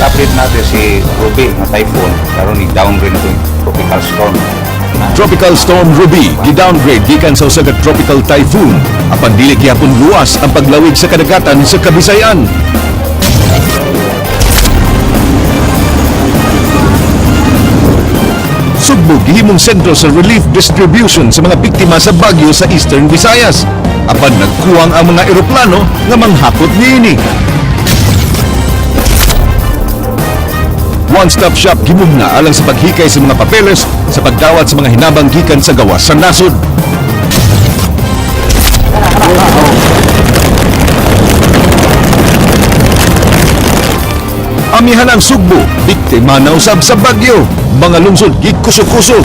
update natin si Ruby na typhoon. Karon ni downgrade na ito yung tropical storm. Tropical Storm Ruby gi-downgrade gikan sa usa ka tropical typhoon apan dili gihapon luwas ang paglawig sa kadagatan sa Kabisayan. Sugbo gihimong sentro sa relief distribution sa mga biktima sa bagyo sa Eastern Visayas. Apan nagkuwang ang mga eroplano nga manghakot niini. One-stop shop gimugna alang sa paghikay sa mga papeles sa pagdawat sa mga hinabang gikan sa gawas sa nasod. Amihan ang Sugbo, biktima na usab sa bagyo, mga lungsod gikuso-kuso.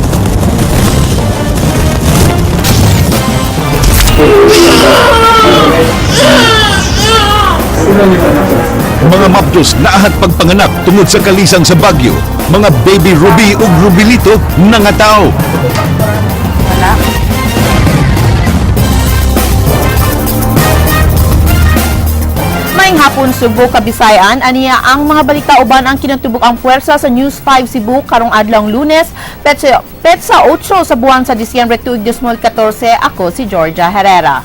Mga mapdos naahat pagpanganak tungod sa kalisang sa bagyo, mga baby Ruby ug Rubilito nangataw. Maayong hapon Subo, Kabisayan. Aniya ang mga balita uban ang kinatubok ang puwersa sa News 5 Cebu karong adlawng Lunes, petsa 8 sa buwan sa Disyembre 2014. Ako si Georgia Herrera.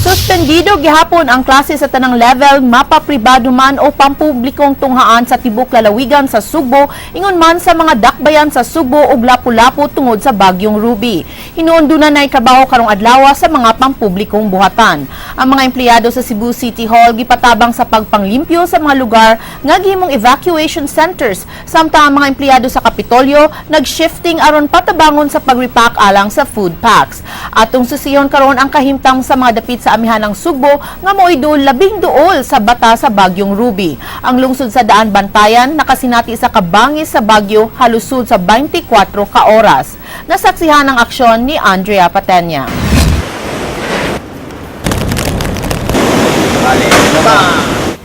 Suspendido gihapon ang klase sa tanang level, mapapribado man o pampublikong tunghaan sa tibok lalawigan sa Sugbo, ingon man sa mga dakbayan sa Sugbo ug Lapu-Lapu tungod sa bagyong Ruby. Hinuundunan na trabaho karong adlaw sa mga pampublikong buhatan. Ang mga empleyado sa Cebu City Hall gipatabang sa pagpanglimpyo sa mga lugar nga gihimong evacuation centers, samtang ang mga empleyado sa Kapitolyo nag-shifting aron patabangon sa pag-repack alang sa food packs. Atong susihon karon ang kahimtang sa mga dapit sa amihan ng Sugbo nga mo'y doon 12 sa bata sa bagyong Ruby. Ang lungsod sa Daan Bantayan nakasinati sa kabangis sa bagyo halusod sa 24 ka oras. Nasaksihan ang aksyon ni Andrea Patenya.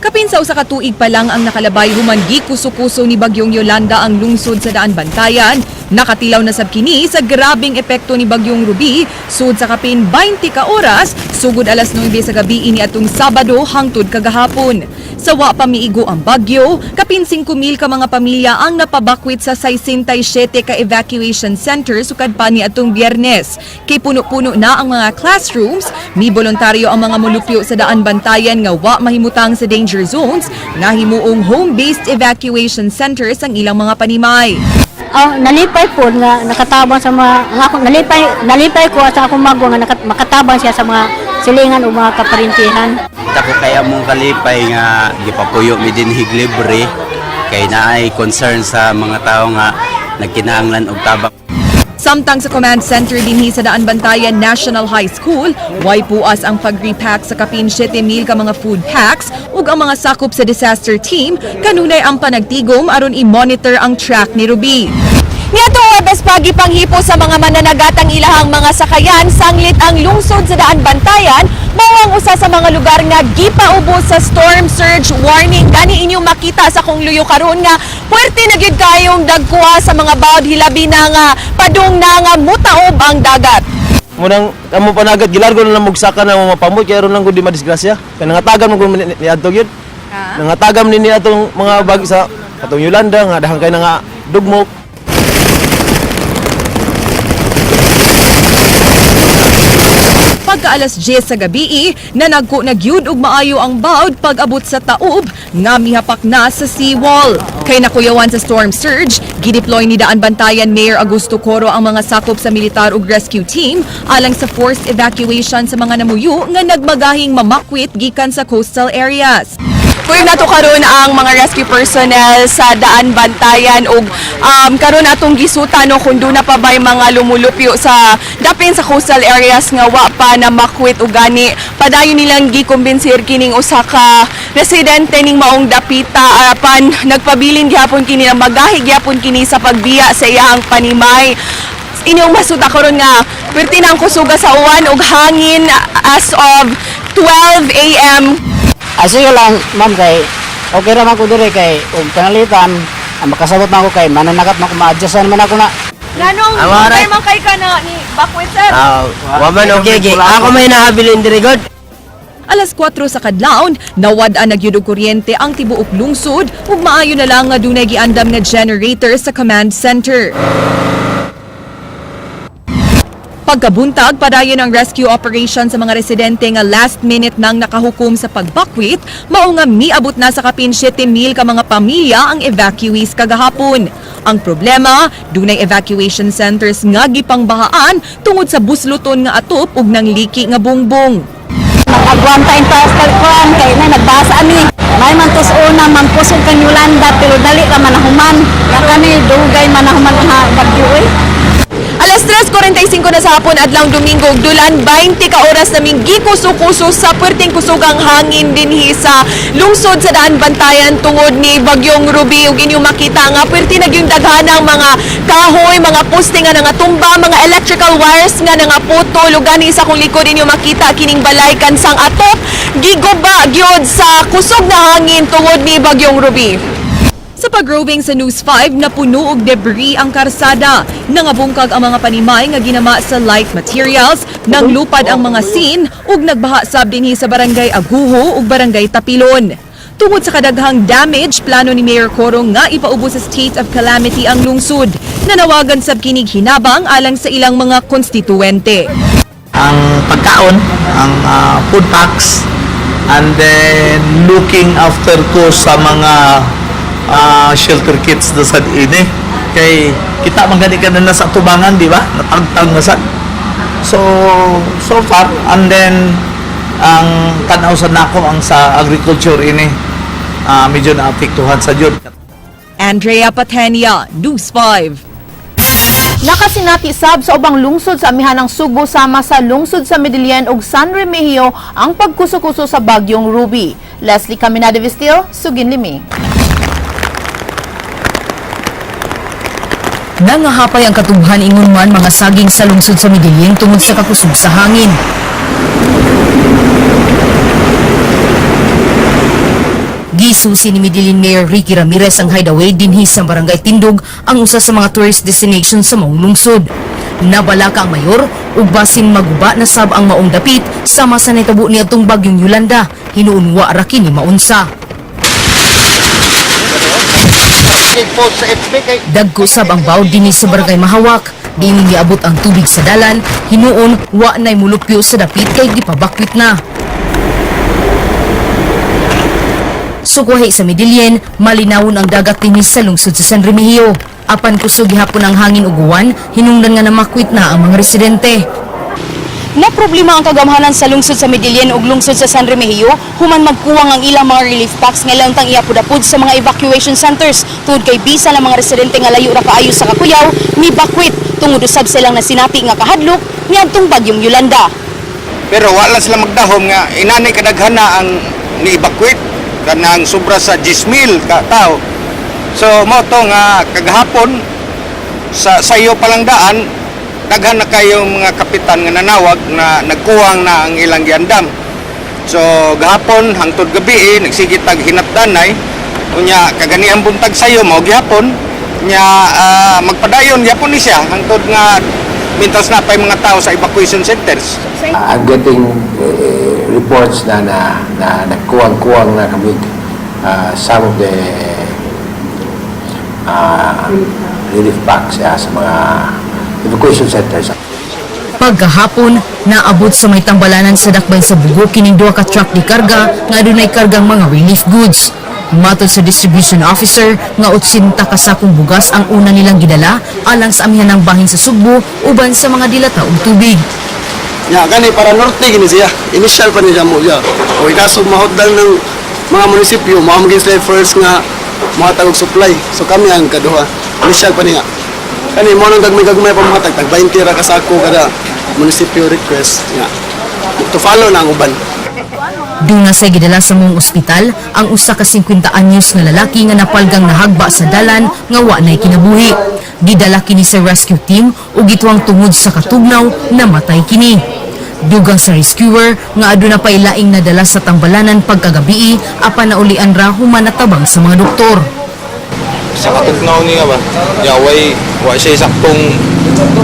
Kapin sa usa ka tuig pa lang ang nakalabay human gikuso-kuso ni bagyong Yolanda ang lungsod sa Daan Bantayan. Nakatilaw na sab kini sa grabing epekto ni bagyong Ruby sud sa kapin 20 ka oras sugod alas 9 sa gabi ini atong Sabado hangtod kagahapon. Sa wa pa miigo ang bagyo, kapin 5,000 ka mga pamilya ang napabakwit sa 67 ka evacuation centers sukad pa ni atong Biyernes. Kay puno-puno na ang mga classrooms, mi voluntaryo ang mga molupyo sa Daan Bantayan nga wa mahimutang sa danger zones nga himuong home-based evacuation centers ang ilang mga panimay. Nalipay po nga nakatabang sa mga nga ako nalipay ko sa akong mago nga makatabang siya sa mga silingan o mga kaparintihan. Tako kaya mong kalipay nga gipapuyo mi dinhig libre kay naay concern sa mga tao nga nagkinahanglan og tabang. Samtang sa command center dinhi sa Daan Bantayan National High School, way puas ang pag-repack sa kapin 7,000 ka mga food packs ug ang mga sakop sa disaster team kanunay ang panagtigom aron i-monitor ang track ni Ruby. Niadtong Huwebes pagi panghipo sa mga mananagatang ilahang mga sakayan sanglit ang lungsod sa Daan Bantayan mao ang usa sa mga lugar nga gipaubos sa storm surge warning. Gani inyong makita sa kung luyo karon nga puwerte na gyud kayong dagkuha sa mga bawd hilabi na nga padung na nga mutaob ang dagat. Munang amo panagat gilargo na lang mugsaka na mga pamot kay ron lang gud di madisgrasya. Kay nangatagam mo ni adto gyud. Nangatagam ni atong mga bag sa atong Yolanda nga dahang kay nga dugmok. Pagka alas 10 sa gabi, nanagko na gyud og maayo ang bawd pag-abot sa taob nga mihapak na sa seawall. Kay nakuyawan sa storm surge, gideploy ni Daan Bantayan Mayor Augusto Coro ang mga sakop sa militar ug rescue team alang sa forced evacuation sa mga namuyo nga nagmagahing mamakwit gikan sa coastal areas. Kuya nato karon ang mga rescue personnel sa Daan Bantayan ug karon atong gisuta no kung doon na pa bay mga lumulupyo sa dapin sa coastal areas nga wa pa na makwit ug gani padayon nilang gikumbensir kining usa ka residente ning maong dapita apan nagpabilin gyapon kini na magahi gyapon kini sa pagbiya sa iyang panimay. Inyong masuta karon nga perti na ang kusuga sa uwan ug hangin as of 12 a.m. Sige lang, ma'am, kay okay ra man ko dire kay og tanalitan, makasabot man ko kay mananagat man ko ma-adjust naman ako na. Ganong, Awaray. man kay ka na ni Bakwit, sir. Waman okay, ako may nahabilin diri god. Alas 4 sa kadlawon, nawad-an nagyud og kuryente ang tibuok lungsod ug maayo na lang nga dunay giandam nga generator sa command center. Pagkabuntag, padayon ang rescue operation sa mga residente nga last minute nang nakahukom sa pagbakwit, mao nga miabot na sa kapin 7,000 ka mga pamilya ang evacuees kagahapon. Ang problema, dunay evacuation centers nga gipangbahaan tungod sa busluton nga atop ug nang liki nga bungbong. Nag-agwanta in pastel kuan kay na nagbasa ani. May man tus una man kusog kang Yolanda pero dali ra manahuman. Ya kani dugay manahuman ha bagyo eh. Alas 3:45 na sa hapon adlang Domingo ug dulan 20 ka oras naming gikuso-kuso sa puwerteng kusugang hangin dinhi sa lungsod sa Daan Bantayan tungod ni Bagyong Ruby ug inyo makita nga puwerte na gyud daghanang mga kahoy, mga poste nga nangatumba, mga electrical wires nga nangaputo ug gani sa kung likod inyo makita kining balay kansang atop giguba gyud sa kusog na hangin tungod ni Bagyong Ruby. Sa pag-roving sa News 5, napuno og debris ang karsada. Nangabungkag ang mga panimay nga ginama sa light materials, nanglupad ang mga scene ug nagbaha sab dinhi sa barangay Aguho ug barangay Tapilon. Tungod sa kadaghang damage, plano ni Mayor Coro nga ipaubo sa state of calamity ang lungsod. Nanawagan sab kinig hinabang alang sa ilang mga konstituwente. Ang pagkaon, ang food packs, and then looking after ko sa mga shelter kits na sa ini. Kay kita man gani ka na sa tubangan, di ba? Natagtag na sa. So far, and then ang tanaw sa nako ang sa agriculture ini medyo naapektuhan sa jud. Andrea Patenia, News 5. Nakasinati sab sa ubang lungsod sa amihan ng Subo sama sa lungsod sa Medellin ug San Remigio ang pagkuso-kuso sa Bagyong Ruby. Leslie Caminada Vistil, Sugin Limi. Nangahapay ang katubhan ingon man mga saging sa lungsod sa Medellin tungod sa kakusog sa hangin. Gisusi ni Medellin Mayor Ricky Ramirez ang hideaway dinhi sa Barangay Tindog, ang usa sa mga tourist destination sa maong lungsod. Nabalaka ang mayor ug basin maguba na sab ang maong dapit sama sa nitabo niadtong Bagyong Yolanda, hinuon wa ra kini maunsa. Dagko sab ang bawd dinhi sa Barangay Mahawak, diin giabot ang tubig sa dalan, hinuon wa nay mulupyo sa dapit kay gipabakwit na. Sukuhay sa Medellin, malinawon ang dagat dinhi sa lungsod sa San Remigio. Apan kusog gihapon ang hangin ug uwan, hinungdan nga namakwit na ang mga residente. Na problema ang kagamhanan sa lungsod sa Medellin ug lungsod sa San Remigio, human magkuwang ang ilang mga relief packs nga lantang iapod-apod sa mga evacuation centers tungod kay bisa ng mga residente nga layo ra kaayo sa Kakuyaw, mibakwit tungod usab silang nasinati nga kahadlok niadtong Bagyong Yolanda. Pero wala sila magdahom nga inani kadaghana ang ni-evacuate kanang sobra sa 10,000 ka tao. So mo to nga kagahapon sa sayo palang daan daghan na kayo mga kapitan nga nanawag na nagkuwang na ang ilang giandam. So gahapon hangtod gabi nagsigit tag hinatdanay unya kaganiang buntag sayo mao gihapon nya magpadayon gyapon ni siya hangtod nga mintas na pay mga tao sa evacuation centers. I'm getting reports na nagkuwang-kuwang na kami some of the relief packs sa mga evacuation centers. Pagkahapon, naabot sa may tambalanan sa dakbayn sa Bugo kining duha ka truck ni karga nga adunay kargang mga relief goods. Matod sa distribution officer nga 80 ka sakong bugas ang una nilang gidala alang sa amihan ng bahin sa Sugbo uban sa mga dilata ug tubig. Ya, gani para norte gini siya. Initial pa niya mo siya. O ikaso mahotdal ng mga munisipyo, mga maging first nga mga tagog supply. So kami ang kaduha. Initial pa niya. Kani mo nang gagmay pa mga tag 20 ra ka sako kada munisipyo request nga. To follow na ang uban. Duna sa gidala sa mong ospital ang usa ka 50 anyos nga lalaki nga napalgang nahagba sa dalan nga wa nay kinabuhi. Gidala kini sa rescue team ug gituang tungod sa katugnaw namatay kini. Dugang sa rescuer nga aduna pay laing nadala sa tambalanan pagkagabi apan naulian ra human natabang sa mga doktor. sa katugnaw niya ba. Ya way siya saktong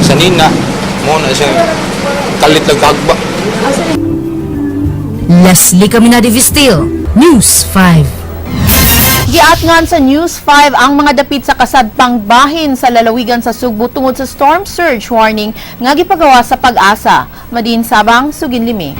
sanina mo na siya kalit lang kagba. Leslie Caminada Vistil, News 5. Giatngan sa News 5 ang mga dapit sa kasadpang bahin sa lalawigan sa Sugbo tungod sa storm surge warning nga gipagawa sa Pag-asa. Madin Sabang, Sugin Limi.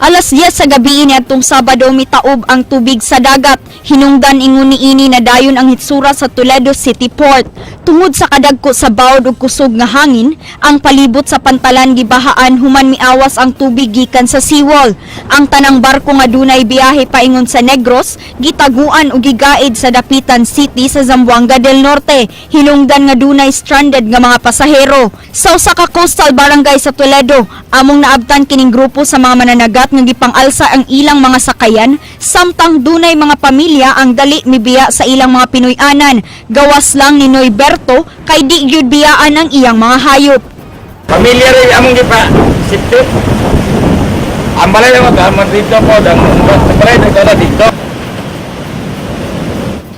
Alas 10 sa gabi niadtong Sabado mitaob ang tubig sa dagat. Hinungdan ingon niini na dayon ang hitsura sa Toledo City Port. Tungod sa kadagko sa bawod ug kusog nga hangin, ang palibot sa pantalan gibahaan human miawas ang tubig gikan sa seawall. Ang tanang barko nga dunay biyahe paingon sa Negros gitaguan ug gigaid sa Dapitan City sa Zamboanga del Norte. Hinungdan nga dunay stranded nga mga pasahero. Sa usa ka coastal barangay sa Toledo, among naabtan kining grupo sa mga mananagat nga gipang-alsa ang ilang mga sakayan samtang dunay mga pamilya ang dali mibiya sa ilang mga Pinoy-anan. Gawas lang ni Noy Berto kay di gyud biyaan ang iyang mga hayop. Pamilya rin among gipa sipit. Ang balay lang mo dito po dang balay na dito.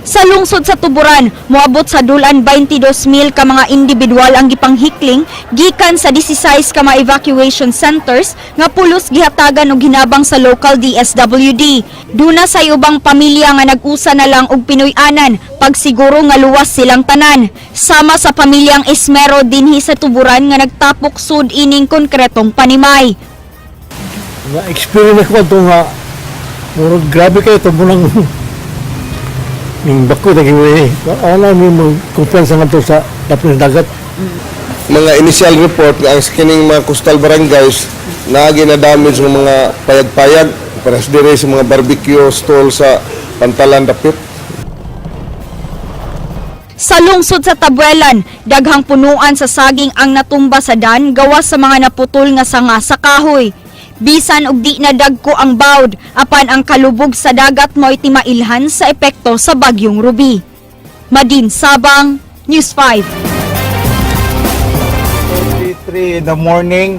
Sa lungsod sa Tuburan, moabot sa dulan 22,000 ka mga individual ang gipanghikling gikan sa 16 ka mga evacuation centers nga pulos gihatagan og hinabang sa local DSWD. Duna sa ubang pamilya nga nag-usa na lang og Pinoy-anan pagsiguro nga luwas silang tanan. Sama sa pamilyang Esmero dinhi sa Tuburan nga nagtapok sud ining konkretong panimay. Na-experience ko ito nga, grabe kayo ito mo lang yung bako naging alam mo kumpiyansa nga ito sa lapis dagat. Mga initial report nga ang kining mga coastal barangays na ginadamage ng mga payag-payag para sa mga barbecue stall sa pantalan dapit. Sa lungsod sa Tabuelan, daghang punuan sa saging ang natumba sa dan gawas sa mga naputol nga sanga sa kahoy. Bisan og di na dagko ang bawd, apan ang kalubog sa dagat mo'y timailhan sa epekto sa bagyong Ruby. Madin Sabang, News 5. 3 in the morning,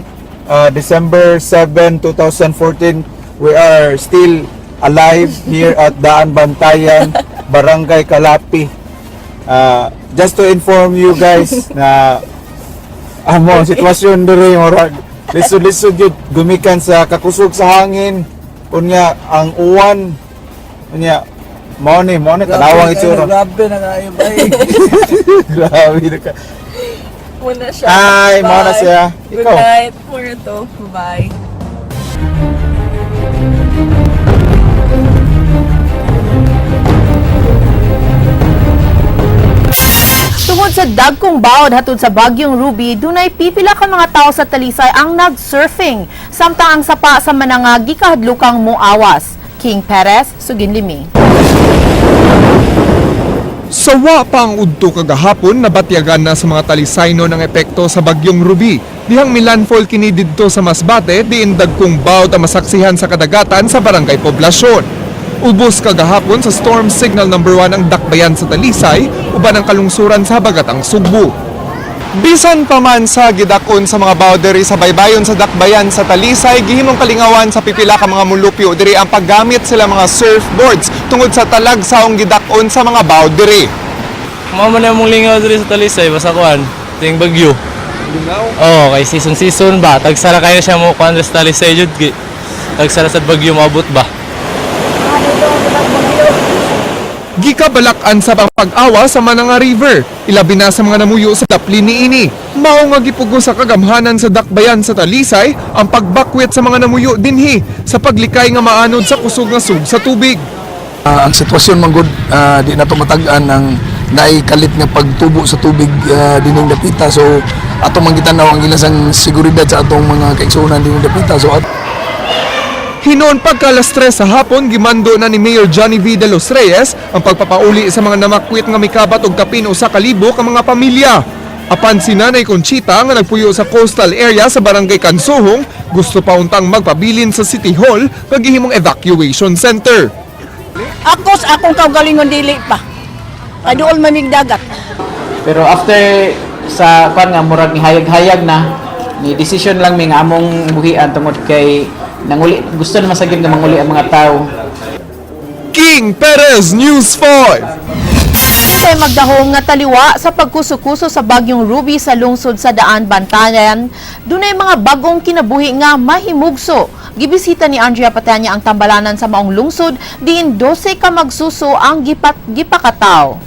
December 7, 2014, we are still alive here at Daan Bantayan, Barangay Calapi. Just to inform you guys na sitwasyon diri murag lisod-lisod yun gumikan sa kakusog sa hangin unya ang uwan unya mao ni tanawang itsura. Grabe na kayo ba? Grabe na ka. Muna siya. Ay, mao na siya. Good Ikaw. night. Muna to. Bye. Tungod sa dagkong bawod hatod sa Bagyong Ruby, dunay pipila ka mga tao sa Talisay ang nag-surfing. Samtang ang sapa sa manangagi kahadlukang moawas. King Perez, Sugin Limi. Sawa pa ang udto kagahapon na batyagan na sa mga Talisayno ng epekto sa Bagyong Ruby. Dihang milandfall kini didto sa Masbate, diin dagkong bawod ang masaksihan sa kadagatan sa barangay poblasyon. Ubos kagahapon sa storm signal number 1 ang dakbayan sa Talisay, uban ang kalungsuran sa Habagatang Sugbo. Bisan pa man sa gidakon sa mga bawderi sa baybayon sa dakbayan sa Talisay, gihimong kalingawan sa pipila ka mga mulupyo diri ang paggamit sila mga surfboards tungod sa talag saong gidakon sa mga bawderi. Mao man mong lingaw diri sa Talisay basta kuan, ting bagyo. Lingaw? Oo, kay season ba, tagsara kayo siya mo kuan sa Talisay jud gi. Tagsara sa bagyo maabot ba. Gikabalakan sa pag-awa sa Mananga River, ilabi na sa mga namuyo sa dapli niini. Mao nga gipugo sa kagamhanan sa dakbayan sa Talisay ang pagbakwet sa mga namuyo dinhi sa paglikay nga maanod sa kusog nga sug sa tubig. Ang sitwasyon manggod di na tumatag-an ang naikalit nga pagtubo sa tubig dining dapita, so atong manggitanaw ang ilasang seguridad sa atong mga kaigsuonan dining dapita. So Hinoon pagka-alas 3 sa hapon, gimando na ni Mayor Johnny V. De Los Reyes ang pagpapauli sa mga namakwit nga mikabat og kapin o sa kalibo ka mga pamilya. Apan si Nanay Conchita nga nagpuyo sa coastal area sa Barangay Kansuhong, gusto pa untang magpabilin sa City Hall kagihimong evacuation center. Akong kaugalingon dili pa. Aduol mamigdagat. Pero after sa kwan nga murag ni hayag-hayag na, ni decision lang mi nga among buhian tungod kay nanguli, gusto na masagid nga manguli ang mga tao. King Perez, News 5. Kay magdahong nga taliwa sa pagkuso-kuso sa bagyong Ruby sa lungsod sa Daan, Bantayan, dunay mga bagong kinabuhi nga mahimugso. Gibisita ni Andrea Patanya ang tambalanan sa maong lungsod, diin 12 ka magsuso ang gipakataw.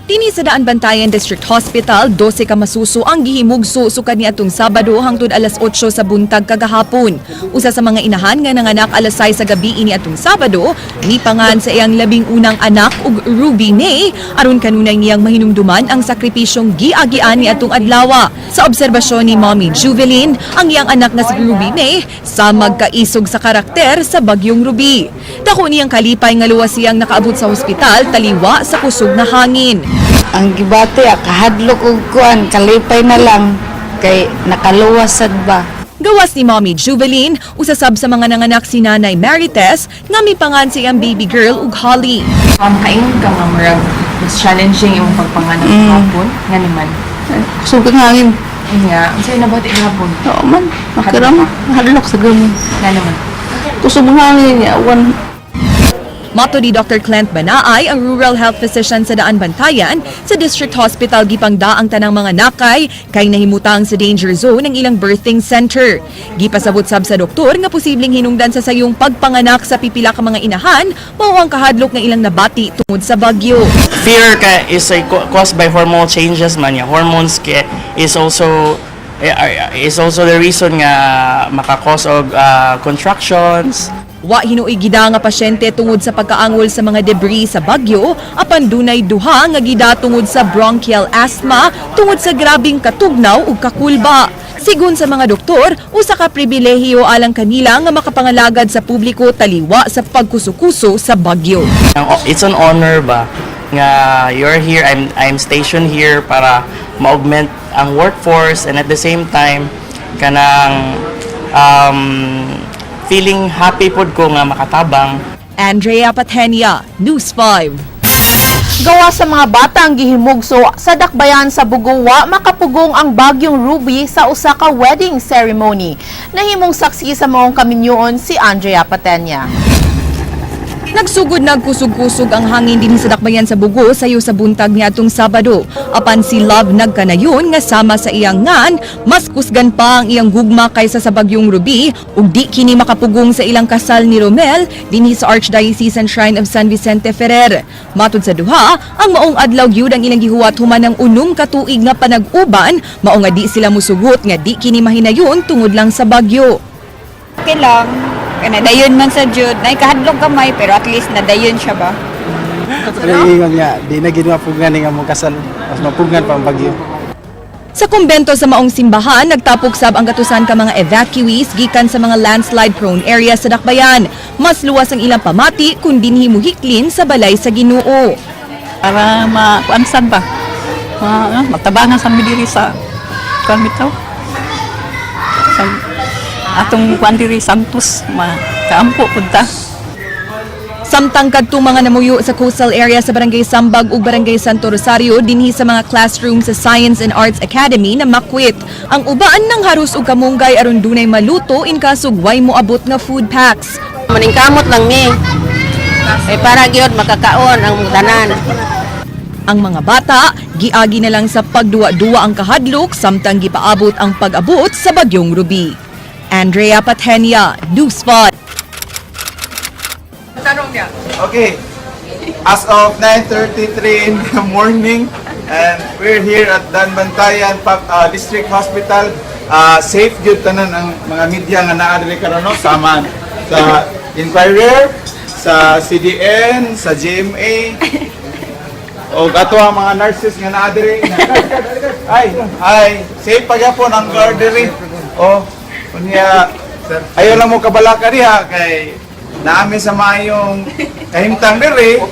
Dini sa Daan Bantayan District Hospital, 12 ka masuso ang gihimugso sukad ni atong Sabado hangtod alas 8 sa buntag kagahapon. Usa sa mga inahan nga nanganak alas 6 sa gabi ini atong Sabado, ni pangan sa iyang labing unang anak ug Ruby May, aron kanunay niyang mahinumduman ang sakripisyong giagian ni atong adlaw. Sa obserbasyon ni Mommy Juveline, ang iyang anak nga si Ruby May sa magkaisog sa karakter sa bagyong Ruby. Dako niyang kalipay nga luwas siyang nakaabot sa ospital taliwa sa kusog na hangin. Ang gibati, kahadlok og kuan, kalipay na lang, kay nakaluwasad ba. Gawas ni Mommy Juveline, usasab sa mga nanganak si Nanay Marites, nga may pangan siyang baby girl ug Holly. Kaingon ka nga marag, mas challenging yung pagpanganak ng hapon, nga naman. Kusog ang hangin. Nga, sa'yo nabati ng hapon. Oo man, makiram, hadlok sa gamin. Nga naman. Kusog ang hangin, awan. Mato ni Dr. Clint Banaay, ang Rural Health Physician sa Daan Bantayan, sa District Hospital gipangda ang tanang mga nakay kay nahimutang sa danger zone ng ilang birthing center. Gipasabot sab sa doktor nga posibleng hinungdan sa sayong pagpanganak sa pipila ka mga inahan, mao ang kahadlok nga ilang nabati tungod sa bagyo. Fear is caused by hormonal changes man. Hormones is also the reason nga makakos og contractions. Wa hinuoy gida nga pasyente tungod sa pagkaangol sa mga debris sa bagyo, apan dunay duha nga gida tungod sa bronchial asthma tungod sa grabing katugnaw ug kakulba. Sigun sa mga doktor, usa ka pribilehiyo alang kanila nga makapangalagad sa publiko taliwa sa pagkusukuso sa bagyo. It's an honor ba nga you're here, I'm stationed here para ma-augment ang workforce, and at the same time kanang feeling happy pod ko nga makatabang. Andrea Patenia, News 5. Gawa sa mga bata ang gihimugso sa dakbayan sa Bugowa, makapugong ang bagyong Ruby sa usa ka wedding ceremony. Nahimong saksi sa maong kaminyoon si Andrea Patenia. Nagsugod nagkusog-kusog ang hangin din sa dakbayan sa Bugo sayo sa buntag niadtong Sabado. Apan si Love nagkanayon nga sama sa iyang ngan, mas kusgan pa ang iyang gugma kaysa sa bagyong Ruby ug di kini makapugong sa ilang kasal ni Romel dinhi sa Archdiocesan Shrine of San Vicente Ferrer. Matud sa duha, ang maong adlaw gyud ang ilang gihuwat human ng unom ka tuig nga panag-uban, mao nga di sila musugot nga di kini mahinayon tungod lang sa bagyo. Okay lang. Nadayon man sa Jud. Naikahadlong kamay, pero at least nadayon siya ba? Ingon nga, di na ginapugan nga mong kasal. Mas mapugan pa ang bagyo. Sa kumbento sa maong simbahan, nagtapok sab ang katusan ka mga evacuees gikan sa mga landslide-prone areas sa dakbayan. Mas luwas ang ilang pamati kung dinhi muhiklin sa balay sa Ginoo. Para makuansan ba? Matabangan sa midiri sa kuan bitaw. Atong kuandiri Santos, kaampo punta. Samtang kadto mga namuyo sa coastal area sa Barangay Sambag ug Barangay Santo Rosario dinhi sa mga classroom sa Science and Arts Academy na makwit. Ang uban ng harus ug kamunggay aron dunay maluto in kasug way moabot nga food packs. Maningkamot lang mi. Para gyud makakaon ang tanan. Ang mga bata, giagi na lang sa pagduwa-duwa ang kahadlok samtang gipaabot ang pag-abot sa bagyong Ruby. Andrea Patenia, News 5. Okay, as of 9:33 in the morning, and we're here at Dan Bantayan District Hospital. Safe gyud tanan ang mga media nga naa diri karon, no? Sama sa Inquirer, sa CDN, sa GMA, o ato ang mga nurses nga naa diri. Ay, safe pagyapon ang guard diri. O kunya, ayaw lang mo kabalaka diha kay naami sa mayong kahimtang diri.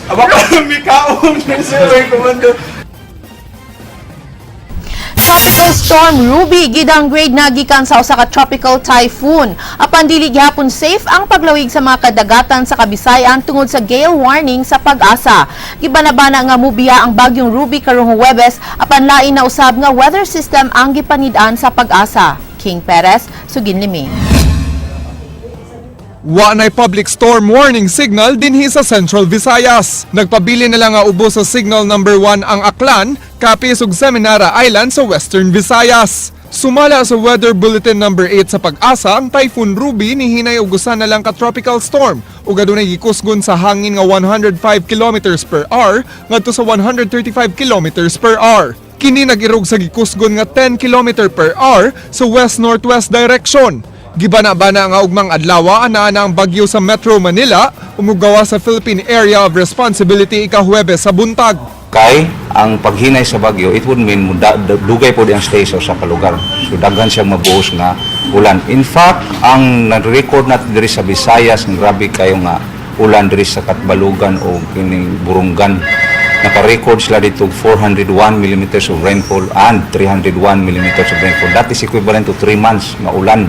Aba ka may kaon ni Komando. Tropical Storm Ruby gidowngrade na gikan sa usa ka tropical typhoon. Apan dili gihapon safe ang paglawig sa mga kadagatan sa Kabisayan tungod sa gale warning sa Pag-asa. Gibanabana nga mubiya ang bagyong Ruby karong Huwebes apan lain na usab nga weather system ang gipanid-an sa Pag-asa. King Perez, Suginlimi. Wa na'y public storm warning signal dinhi sa Central Visayas. Nagpabili na lang nga ubos sa signal number 1 ang Aklan, Capiz ug Seminara Island sa Western Visayas. Sumala sa weather bulletin number 8 sa Pag-asa, ang Typhoon Ruby ni hinay ugusan na lang ka tropical storm ug adunay gikusgon sa hangin nga 105 kilometers per hour ngadto sa 135 kilometers per hour. Kini nag-irog sa gikusgon nga 10 km per hour sa west-northwest direction. Gibana-bana nga ugmang adlaw anaa na ang bagyo sa Metro Manila umugawa sa Philippine Area of Responsibility ika-Huwebes sa buntag. Kay ang paghinay sa bagyo, it would mean dugay po di ang stay sa usa ka lugar. So daghan siyang mabuhos nga ulan. In fact, ang nag-record natin diri sa Visayas ng grabe kayo nga ulan diri sa Katbalugan o kining Burungan. Naka-record sila dito 401 mm of rainfall and 301 mm of rainfall. That is equivalent to 3 months na ulan.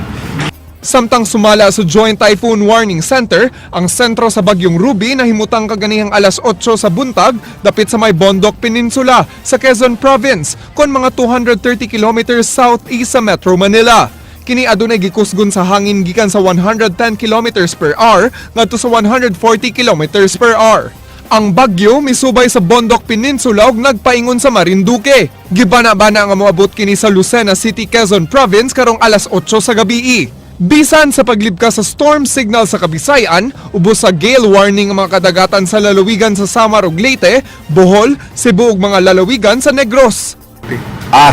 Samtang sumala sa Joint Typhoon Warning Center, ang sentro sa Bagyong Ruby na himutang kaganihang alas 8 sa buntag dapit sa may Bondoc Peninsula sa Quezon Province kon mga 230 kilometers southeast sa Metro Manila. Kini adunay gikusgon sa hangin gikan sa 110 kilometers per hour ngadto sa 140 kilometers per hour. Ang bagyo misubay sa Bondoc Peninsula ug nagpaingon sa Marinduque. Gibana-bana nga moabot kini sa Lucena City, Quezon Province karong alas 8 sa gabii. Bisan sa paglibka sa storm signal sa Kabisayan, ubos sa gale warning ang mga kadagatan sa lalawigan sa Samar ug Leyte, Bohol, Cebu ug mga lalawigan sa Negros.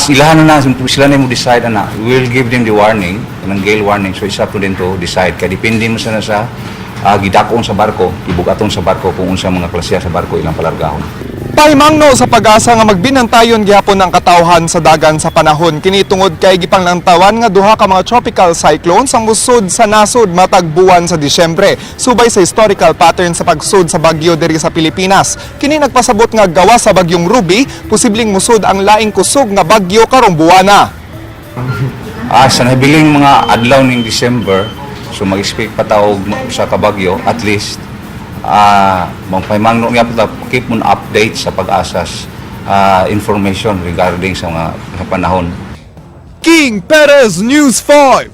Sila na mo decide ana. We will give them the warning, ng gale warning. So it's up to them to decide. Kaya depende mo sana sa gidakon sa barko, ibugaton sa barko kung unsa mga klasya sa barko ilang palargahon. Pahimangno sa Pag-asa nga magbinantayon gihapon ang katawhan sa dagan sa panahon kini tungod kay gipanglangtawan nga duha ka mga tropical cyclones ang musud sa nasud matag buwan sa Disyembre subay sa historical pattern sa pagsud sa bagyo diri sa Pilipinas. Kini nagpasabot nga gawa sa Bagyong Ruby posibleng musud ang laing kusog nga bagyo karong buwana. Sa nabiling mga adlaw ning December, so mag-expect pa taog sa kabagyo at least magpahimangno nga po keep mo update sa Pag-asas information regarding sa mga panahon. King Perez News 5.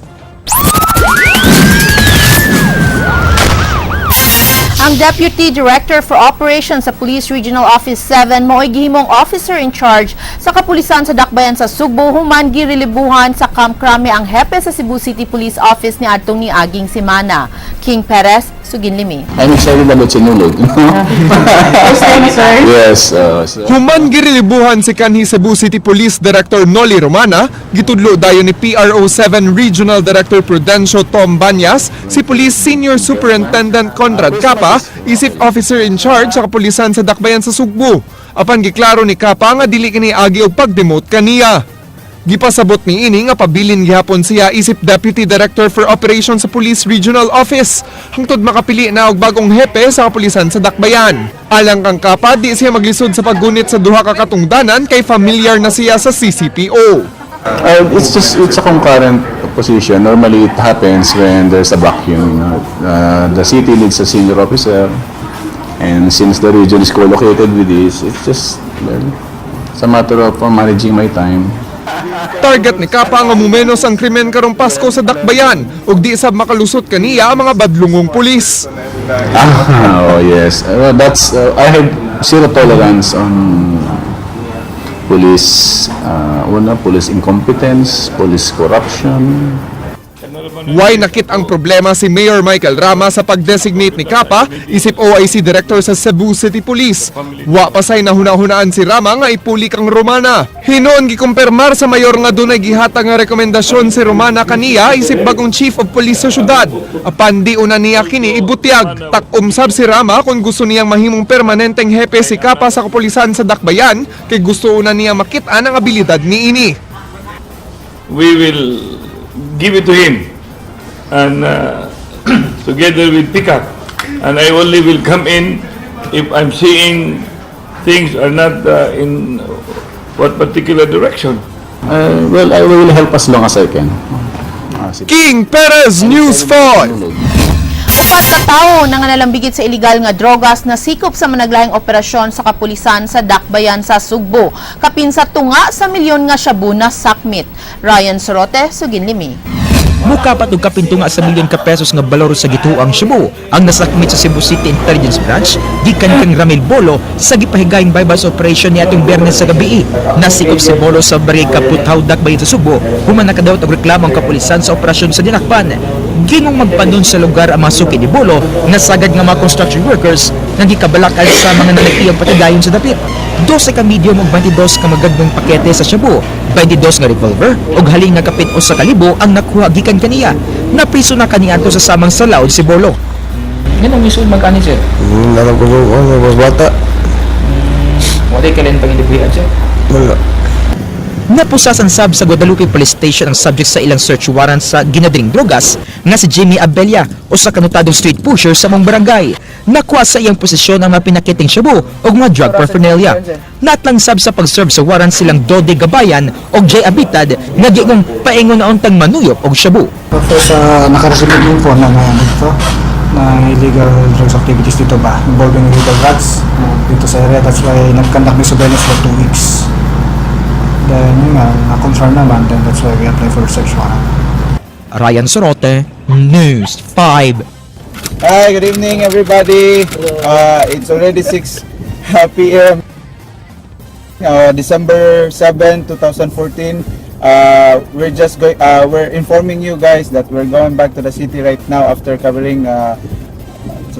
Ang Deputy Director for Operations sa Police Regional Office 7 mao'y gihimong officer in charge sa kapulisan sa Dakbayan sa Sugbo human girelibuhan sa Camp Crame ang hepe sa Cebu City Police Office ni adtong niaging semana. King Perez, Suginlimi. I'm excited about Sinulog. First time, sir? Yes. Human girelibuhan si kanhi Cebu City Police Director Noli Romana, gitudlo dayon ni PRO7 Regional Director Prudencio Tom Banyas, si Police Senior Superintendent Conrad Capa, isip officer in charge sa kapulisan sa Dakbayan sa Sugbo. Apan giklaro ni Capa nga dili kini agi og pag-demote kaniya. Gipasabot ni ini nga pabilin gihapon siya isip Deputy Director for Operations sa Police Regional Office hangtod makapili na og bagong hepe sa kapulisan sa Dakbayan. Alang kang Capa, di siya maglisod sa paggunit sa duha ka katungdanan kay familiar na siya sa CCPO. It's a concurrent position. Normally it happens when there's a vacuum. The city needs a senior officer, and since the region is co-located with this, it's a matter of managing my time. Target ni Capa nga mumenos ang krimen karong Pasko sa Dakbayan ug di sab makalusot kaniya ang mga badlungong pulis. Oh yes, I have zero tolerance on police police incompetence, police corruption. Why nakit ang problema si Mayor Michael Rama sa pag-designate ni Capa isip OIC Director sa Cebu City Police. Wa pasay nahuna-hunaan si Rama nga ipuli kang Romana. Hinoon gikumpirmar sa mayor nga dunay gihatag nga rekomendasyon si Romana kaniya isip bagong Chief of Police sa syudad. Apan di una niya kini ibutyag. Tak-umsab si Rama kung gusto niyang mahimong permanenteng hepe si Capa sa kapulisan sa Dakbayan kay gusto una niya makita ang abilidad ni ini. We will give it to him. And together with Pickup, and I only will come in if I'm seeing things are not in what particular direction. Well, I will help as long as I can. King Perez News 5. Upat ka tawo na nga nalambigit sa illegal nga drogas na sikop sa managlayang operasyon sa kapulisan sa Dakbayan sa Sugbo. Kapin sa tunga sa milyon nga shabu na sakmit. Ryan Sorote, Suginlimi. Mukapat og kapinto nga sa milyon ka pesos nga balor sa gituang Cebu ang nasakmit sa Cebu City Intelligence Branch gikan kang Ramil Bolo sa gipahigayong bypass operation niadtong Biyernes sa gabi. Nasikop si Bolo sa barangay Kaputaw Dakbayan sa Subo, human nakadawat og reklamo ang kapulisan sa operasyon sa dinakpan. Ginong magpanon sa lugar ang mga suki ni Bolo nga sagad nga mga construction workers nga gikabalakan sa mga nanatiyang patigayon sa dapit. 12 ka medium ug 22 ka magagbong pakete sa Cebu, 22 nga revolver ug haling nga kapit o sa kalibo ang nakuha gikan kaniya. Napriso na kaniadto sa samang salaod si Bolo. Ganong misuon magkani sir? Nalang ko mas bata. Wala ka lang pag-indibuhan sir? Wala. Napusasan sab sa Guadalupe Police Station ang subject sa ilang search warrant sa ginadring drogas nga si Jimmy Abella o sa kanutadong street pusher sa mong barangay. Nakuha sa iyang posisyon ang mga pinakiting shabu o mga drug paraphernalia. Natlang sab sa pag-serve sa warrant silang Dode Gabayan o Jay Abitad nga gigong paingon na untang manuyop o shabu. Tapos nakareceive ng info na dito na illegal drugs activities dito ba involving illegal drugs dito sa area. That's why nag-conduct ng surveillance for 2 weeks. Then yun nga, na-confirm naman, then that's why we apply for search warrant. Ryan Sorote, News 5. Hi, good evening everybody. It's already 6 p.m. December 7, 2014. We're informing you guys that we're going back to the city right now after covering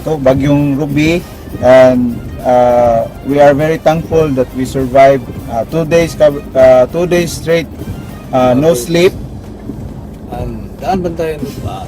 Bagyong Ruby, and we are very thankful that we survived 2 days straight, no sleep. Daan Bantayan pa.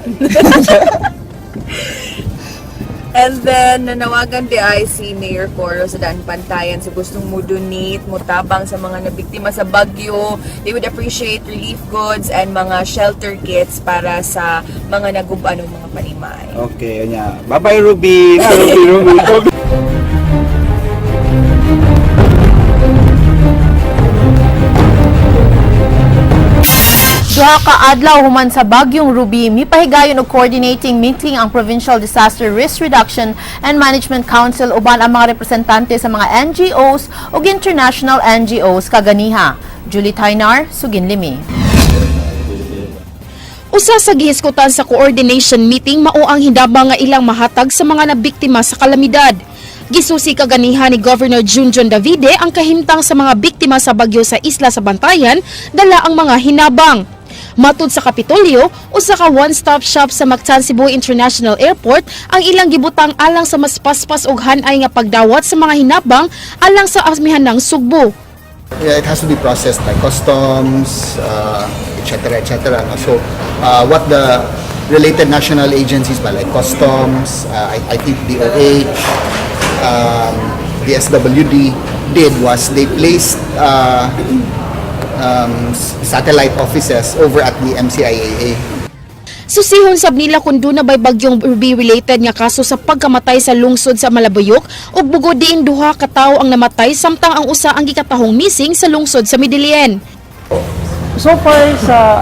And then, nanawagan di ay si Mayor Coro sa Daan Bantayan sa gustong mo donate, mo tabang sa mga nabiktima sa bagyo. They would appreciate relief goods and mga shelter kits para sa mga naguban ng mga panimay. Okay, anya. Bye-bye Ruby. Ruby. Duha ka adlaw human sa Bagyong Ruby, mipahigayon og coordinating meeting ang Provincial Disaster Risk Reduction and Management Council uban ang mga representante sa mga NGOs ug international NGOs kaganiha. Julie Tainar, Suginlimi. Usa sa gihiskutan sa coordination meeting mao ang hindabang nga ilang mahatag sa mga nabiktima sa kalamidad. Gisusi kaganiha ni Governor Junjun Davide ang kahimtang sa mga biktima sa bagyo sa isla sa Bantayan, dala ang mga hinabang. Matud sa Kapitolyo, usa ka one-stop shop sa Mactan Cebu International Airport ang ilang gibutang alang sa mas paspas ug hanay nga pagdawat sa mga hinabang alang sa amihanang sugbo. Yeah, it has to be processed by customs, etc., etc. So, what the related national agencies like customs, I think DOH, the SWD did was they placed satellite offices over at the MCIAA. Susihon sab nila kung doon na bay Bagyong Ruby related nga kaso sa pagkamatay sa lungsod sa Malabayok ug bugod diin duha ka tawo ang namatay samtang ang usa ang gikatahong missing sa lungsod sa Midilien. So far sa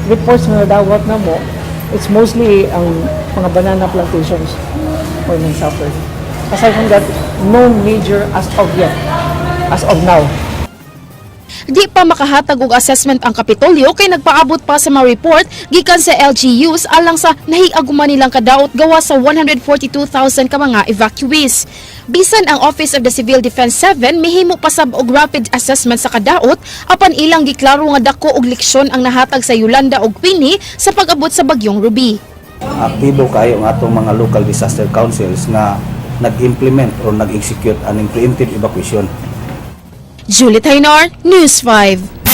reports na nadawat na mo, it's mostly ang mga banana plantations or may suffered. Aside from that, no major as of yet, as of now. Di pa makahatag og assessment ang Kapitolyo kay nagpaabot pa sa mga report gikan sa LGUs alang sa nahiaguman nilang kadaot gawa sa 142,000 ka mga evacuees. Bisan ang Office of the Civil Defense 7 mihimo pa sab og rapid assessment sa kadaot apan ilang giklaro nga dako og leksyon ang nahatag sa Yolanda ug Pini sa pag-abot sa Bagyong Ruby. Aktibo kayo ang atong mga local disaster councils na nag-implement o nag-execute ang preemptive evacuation. Julie Tainar, News 5.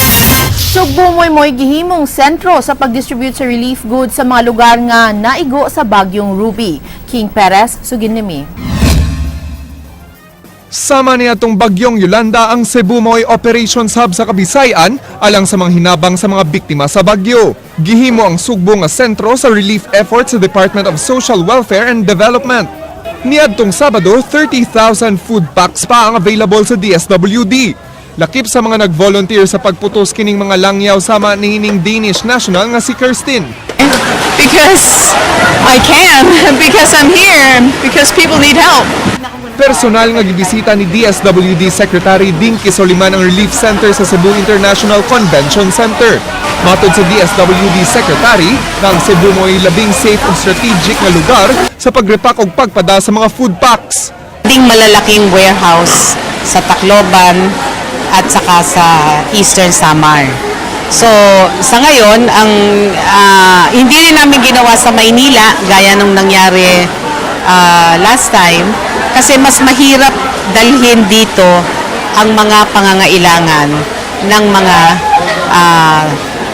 Sugbo moy gihimong sentro sa pag-distribute sa relief goods sa mga lugar nga naigo sa Bagyong Ruby. King Perez, Suginlimi. Sama niya itong Bagyong Yolanda ang Cebu Moy Operations Hub sa Kabisayan alang sa mga hinabang sa mga biktima sa bagyo. Gihimo ang sugbo nga sentro sa relief efforts sa Department of Social Welfare and Development. Niadtong Sabado, 30,000 food packs pa ang available sa DSWD. Lakip sa mga nag-volunteer sa pagputos kining mga langyaw sama ni hining Danish national nga si Kirsten. Because I can, because I'm here, because people need help. Personal nga gibisita ni DSWD Secretary Dinky Soliman ang Relief Center sa Cebu International Convention Center. Matod sa DSWD Secretary, na ang Cebu mo'y labing safe ug strategic nga lugar sa pagrepack ug pagpada sa mga food packs. Ding malalaking warehouse sa Tacloban at saka sa Eastern Samar. So, sa ngayon, ang hindi rin namin ginawa sa Maynila gaya nung nangyari last time kasi mas mahirap dalhin dito ang mga pangangailangan ng mga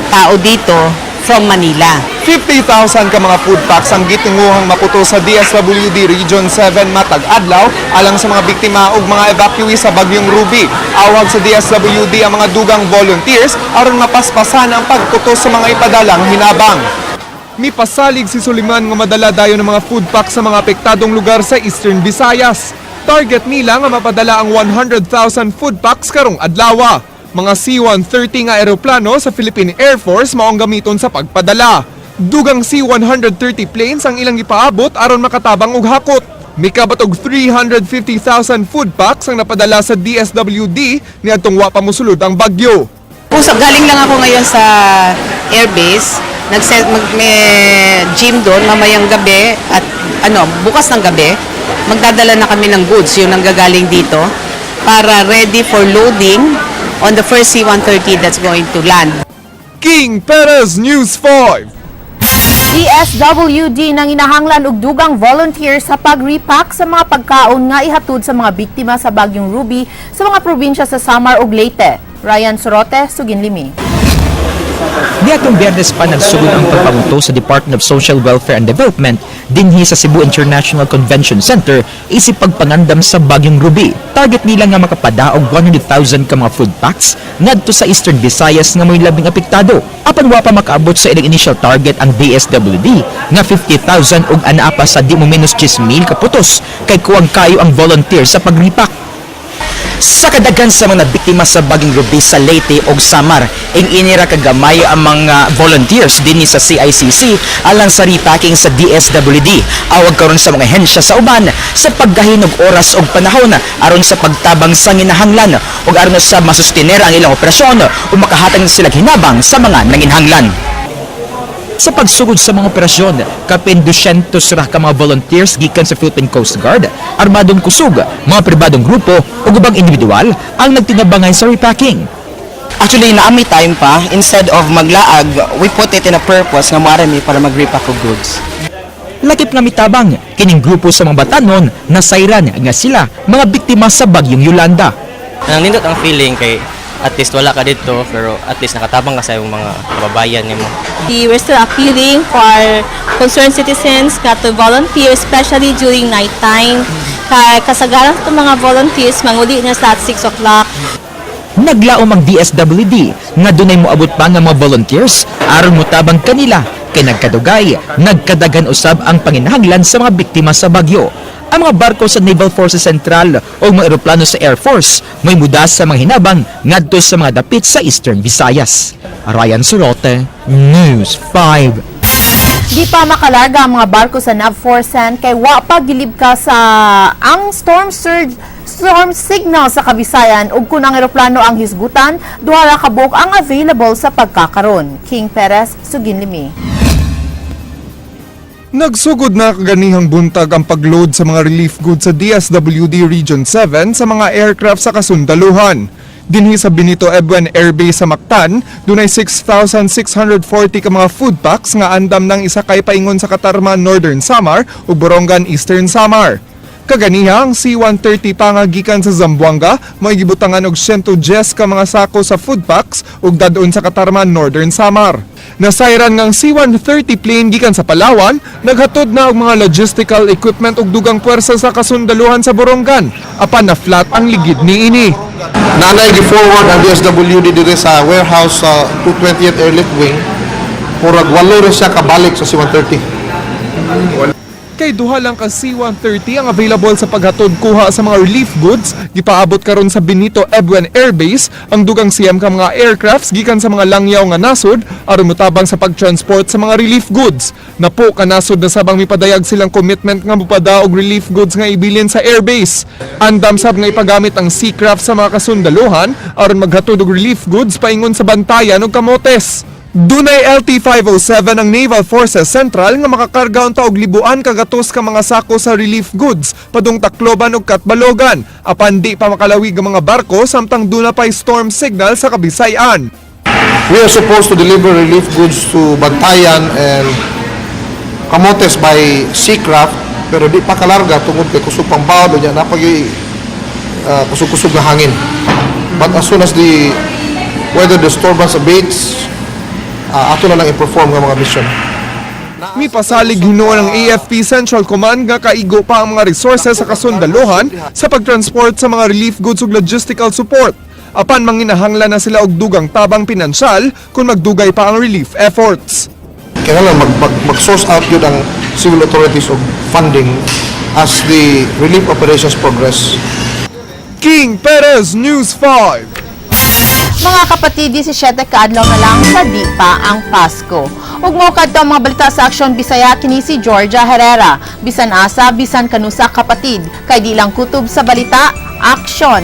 tao dito from Manila. 50,000 ka mga food packs ang gitinguhang maputo sa DSWD Region 7 matag adlaw alang sa mga biktima ug mga evacuee sa bagyong Ruby. Awag sa DSWD ang mga dugang volunteers aron mapaspasan ang pagputo sa mga ipadalang hinabang. Mipasalig si Suliman nga madala dayon ng mga food packs sa mga apektadong lugar sa Eastern Visayas. Target nila nga mapadala ang 100,000 food packs karong adlaw. Mga C-130 nga eroplano sa Philippine Air Force maong gamiton sa pagpadala. Dugang C-130 planes ang ilang ipaabot aron makatabang og hakot. Mikabat og 350,000 food packs ang napadala sa DSWD niadtong wa pa mosulod ang bagyo. Galing lang ako ngayon sa airbase. May gym doon mamayang gabi at bukas ng gabi. Magdadala na kami ng goods, yung nanggagaling dito para ready for loading on the first C-130 that's going to land. King Perez, News 5. DSWD nang inahanglan og dugang volunteer sa pag-repack sa mga pagkaon nga ihatod sa mga biktima sa bagyong Ruby sa mga probinsya sa Samar ug Leyte. Ryan Sorote, Suginlimi. Niatong Biyernes pa nagsugod ang pagpamunto sa Department of Social Welfare and Development dinhi sa Cebu International Convention Center isip pagpangandam sa bagyong Ruby. Target nila nga makapadaog 100,000 ka mga food packs ngadto sa Eastern Visayas nga may labing apektado. Apan wa pa makaabot sa ilang initial target ang DSWD nga 50,000 ug anaa pa sa di mo menos 10,000 kaputos kay kuwang kayo ang volunteer sa pag-repack. Sa kadaghan sa mga biktima sa bagyong Ruby sa Leyte o Samar, inira kagamay ang mga volunteers dinhi sa CICC alang sa repacking sa DSWD. Awag karon sa mga hensya sa uban sa paggahinog oras og panahon aron sa pagtabang sa nginahanglan ug aron sa masustenera ang ilang operasyon o makahatag sila hinabang sa mga nanginhanglan. Sa pagsugod sa mga operasyon, kapin 200 ra ka mga volunteers gikan sa Philippine Coast Guard, armadong kusog, mga pribadong grupo o ubang individual ang nagtinabangay sa repacking. Actually, naami time pa, instead of maglaag, we put it in a purpose nga marami para mag-repack og goods. Lakip nga mitabang, kining grupo sa mga batanon na sayran nga sila mga biktima sa bagyong Yolanda. Nindot ang feeling kay at least wala ka dito pero at least nakatabang ka sa iyong mga kababayan nimo. We're still appealing for concerned citizens to volunteer, especially during night time. Kasagaran ng mga volunteers manguli na sa 6 o'clock. Naglaom ang DSWD nga dunay moabot pa nga mga volunteers aron motabang kanila kay nagkadugay, nagkadagan usab ang panginahanglan sa mga biktima sa bagyo. Ang mga barko sa Naval Forces Central o mga eroplano sa Air Force may mudas sa mga hinabang ngadto sa mga dapit sa Eastern Visayas. Ryan Sorote, News 5. Di pa makalarga ang mga barko sa NAVFORCEN kay wa pa gilibka sa ang storm signal sa Kabisayan ug kun ang eroplano ang hisgutan, duha ra ka buok ang available sa pagkakaron. King Perez, Suginlimi. Nagsugod na kaganihang buntag ang pagload sa mga relief goods sa DSWD Region 7 sa mga aircraft sa kasundaluhan. Dinhi sa Benito Ebuen Air Base sa Mactan, dunay 6,640 ka mga food packs nga andam ng isakay paingon sa Katarman Northern Samar ug Borongan Eastern Samar. Kaganiha ang C-130 pa nga gikan sa Zamboanga, may gibutangan og 110 ka mga sako sa food packs ug dadon sa Katarman Northern Samar. Nasayran ngang C-130 plane gikan sa Palawan, naghatod na og mga logistical equipment ug dugang puwersa sa kasundaluhan sa Borongan, apan na flat ang ligid niini. Nanay gi-forward ang DSWD dito sa warehouse sa 220th Airlift Wing. Murag walo rin siya kabalik sa C-130. Kay duha lang ka C-130 ang available sa paghatod kuha sa mga relief goods, gipaabot karon sa Benito Ebuen Air Base ang dugang siyam ka mga aircrafts gikan sa mga langyaw nga nasod aron motabang sa pagtransport sa mga relief goods. Napo kanasod na sabang mipadayag silang commitment nga mopada og relief goods nga ibilin sa airbase. Andam sab nga ipagamit ang Seacraft sa mga kasundaluhan aron maghatod og relief goods paingon sa Bantayan ug Camotes. Dunay LT-507 ang Naval Forces Central nga makakarga unta og libuan kagatos ka mga sako sa relief goods padung Tacloban ug Katbalogan apan di pa makalawig ang mga barko samtang duna pay storm signal sa Kabisayan. We are supposed to deliver relief goods to Bantayan and Camotes by seacraft, pero di pa kalarga tungod kay kusog pang bawd niya napag kusog-kusog na hangin. But as soon as the weather disturbance abates, ato na lang i-perform ng mga mission. Mi pasalig hinuon ng AFP Central Command nga kaigo pa ang mga resources sa kasundaluhan sa pagtransport sa mga relief goods ug logistical support. Apan manginahanglan na sila og dugang tabang pinansyal kung magdugay pa ang relief efforts. Kailangan mag-source out yun ang civil authorities of funding as the relief operations progress. King Perez, News 5. Mga kapatid, 17 kaadlaw na lang sa di pa ang Pasko. Ug mao kadto ang mga balita sa Aksyon Bisaya kini si Georgia Herrera. Bisan asa, bisan kanusa kapatid, kay di lang kutob sa balita, aksyon.